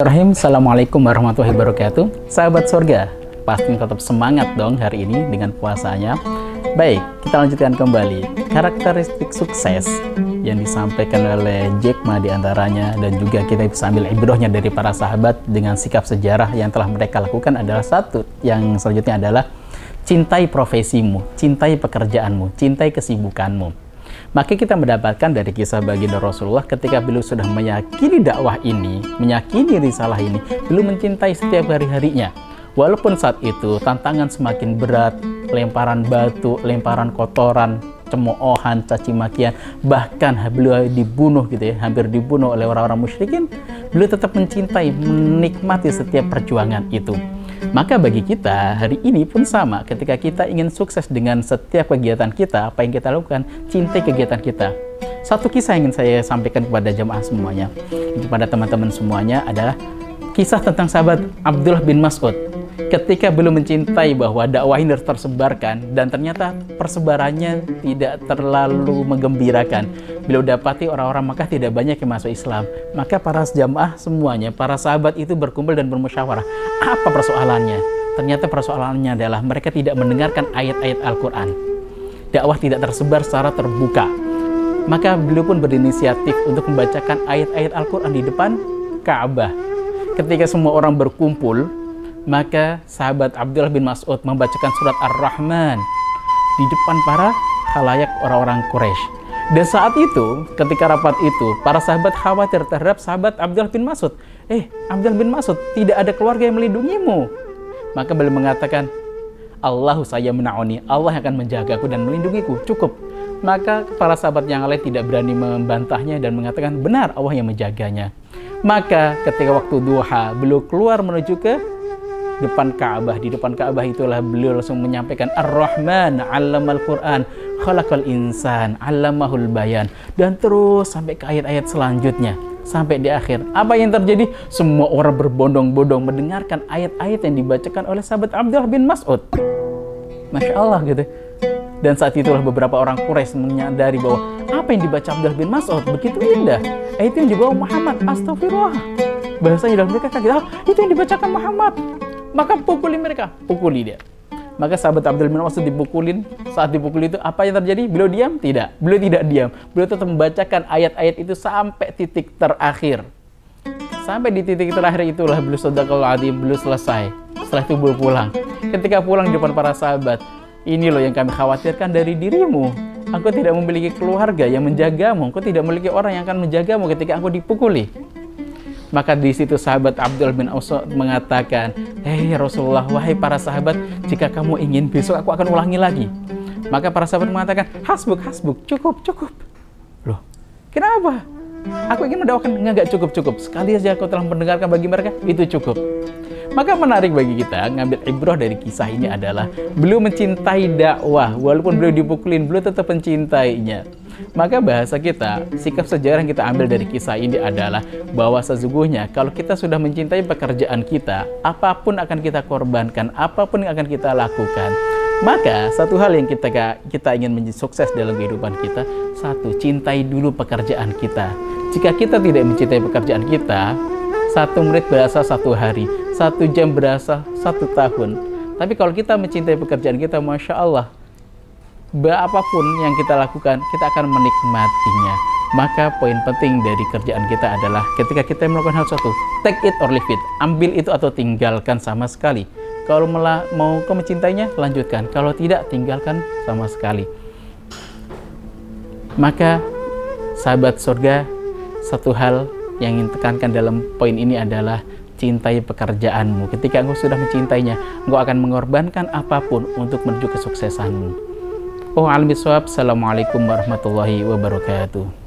Bismillahirrahmanirrahim. Assalamualaikum warahmatullahi wabarakatuh. Sahabat surga, pasti tetap semangat dong hari ini dengan puasanya. Baik, kita lanjutkan kembali karakteristik sukses yang disampaikan oleh Jack Ma diantaranya, dan juga kita bisa ambil ibrohnya dari para sahabat dengan sikap sejarah yang telah mereka lakukan adalah satu. Yang selanjutnya adalah cintai profesimu, cintai pekerjaanmu, cintai kesibukanmu. Maka kita mendapatkan dari kisah baginda Rasulullah ketika beliau sudah meyakini dakwah ini, meyakini risalah ini, beliau mencintai setiap hari-harinya. Walaupun saat itu tantangan semakin berat, lemparan batu, lemparan kotoran, cemoohan, caci makian, bahkan beliau dibunuh gitu ya, hampir dibunuh oleh orang-orang musyrikin, beliau tetap mencintai, menikmati setiap perjuangan itu. Maka bagi kita hari ini pun sama, ketika kita ingin sukses dengan setiap kegiatan kita, apa yang kita lakukan, cintai kegiatan kita. Satu kisah yang ingin saya sampaikan kepada jemaah semuanya, kepada teman-teman semuanya adalah kisah tentang sahabat Abdullah bin Mas'ud. Ketika beliau mencintai bahwa dakwah ini harus tersebarkan, dan ternyata persebarannya tidak terlalu menggembirakan. Beliau dapati orang-orang Makkah tidak banyak yang masuk Islam. Maka para jamaah semuanya, para sahabat itu berkumpul dan bermusyawarah. Apa persoalannya? Ternyata persoalannya adalah mereka tidak mendengarkan ayat-ayat Al-Quran. Dakwah tidak tersebar secara terbuka. Maka beliau pun berinisiatif untuk membacakan ayat-ayat Al-Quran di depan Ka'bah. Ketika semua orang berkumpul, maka sahabat Abdullah bin Mas'ud membacakan surat Ar-Rahman di depan para khalayak orang-orang Quraisy. Dan saat itu, ketika rapat itu, para sahabat khawatir terhadap sahabat Abdullah bin Mas'ud. Abdullah bin Mas'ud, tidak ada keluarga yang melindungimu. Maka beliau mengatakan, Allahu saya mena'uni, Allah akan menjagaku dan melindungiku, cukup. Maka para sahabat yang lain tidak berani membantahnya dan mengatakan, benar Allah yang menjaganya. Maka ketika waktu duha, beliau keluar menuju ke depan Ka'bah. Di depan Ka'bah itulah beliau langsung menyampaikan Ar-Rahman 'allamal Qur'an khalaqal insan 'allamahul bayan, dan terus sampai ke ayat-ayat selanjutnya. Sampai di akhir, apa yang terjadi? Semua orang berbondong-bondong mendengarkan ayat-ayat yang dibacakan oleh sahabat Abdullah bin Mas'ud. Masya Allah gitu. Dan saat itulah beberapa orang Quraisy menyadari bahwa apa yang dibaca Abdullah bin Mas'ud begitu indah. Itu yang dibawa Muhammad, astagfirullah. Bahasanya dalam mereka kaget, itu yang dibacakan Muhammad. Maka pukuli mereka, pukuli dia. Maka sahabat Abdullah bin Mas'ud dipukulin. Saat dipukuli itu apa yang terjadi? Beliau diam? Tidak. Beliau tidak diam. Beliau tetap membacakan ayat-ayat itu sampai titik terakhir. Sampai di titik terakhir itulah beliau shadaqal adzim, beliau selesai. Setelah itu beliau pulang. Ketika pulang di depan para sahabat, ini loh yang kami khawatirkan dari dirimu. Aku tidak memiliki keluarga yang menjagamu. Aku tidak memiliki orang yang akan menjagamu ketika aku dipukuli. Maka di situ sahabat Abdullah bin Mas'ud mengatakan, hei Rasulullah, wahai para sahabat, jika kamu ingin besok aku akan ulangi lagi. Maka para sahabat mengatakan, hasbuk, cukup. Loh, kenapa? Aku ingin mendakwakan, enggak cukup. Sekali saja aku telah mendengarkan bagi mereka, itu cukup. Maka menarik bagi kita ngambil ibroh dari kisah ini adalah beliau mencintai dakwah, walaupun beliau dipukulin, beliau tetap mencintainya. Maka bahasa kita, sikap sejarah yang kita ambil dari kisah ini adalah bahwa sesungguhnya kalau kita sudah mencintai pekerjaan kita, apapun akan kita korbankan, apapun yang akan kita lakukan. Maka satu hal yang kita ingin menjadi sukses dalam kehidupan kita, satu, cintai dulu pekerjaan kita. Jika kita tidak mencintai pekerjaan kita, 1 menit berasa 1 hari, 1 jam berasa 1 tahun. Tapi kalau kita mencintai pekerjaan kita, Masya Allah, apapun yang kita lakukan, kita akan menikmatinya. Maka poin penting dari kerjaan kita adalah ketika kita melakukan hal suatu, take it or leave it, ambil itu atau tinggalkan sama sekali. Kalau mau kau mencintainya, lanjutkan. Kalau tidak, tinggalkan sama sekali. Maka sahabat surga, satu hal yang ingin tekankan dalam poin ini adalah cintai pekerjaanmu. Ketika engkau sudah mencintainya, engkau akan mengorbankan apapun untuk menuju kesuksesanmu. Assalamualaikum warahmatullahi wabarakatuh.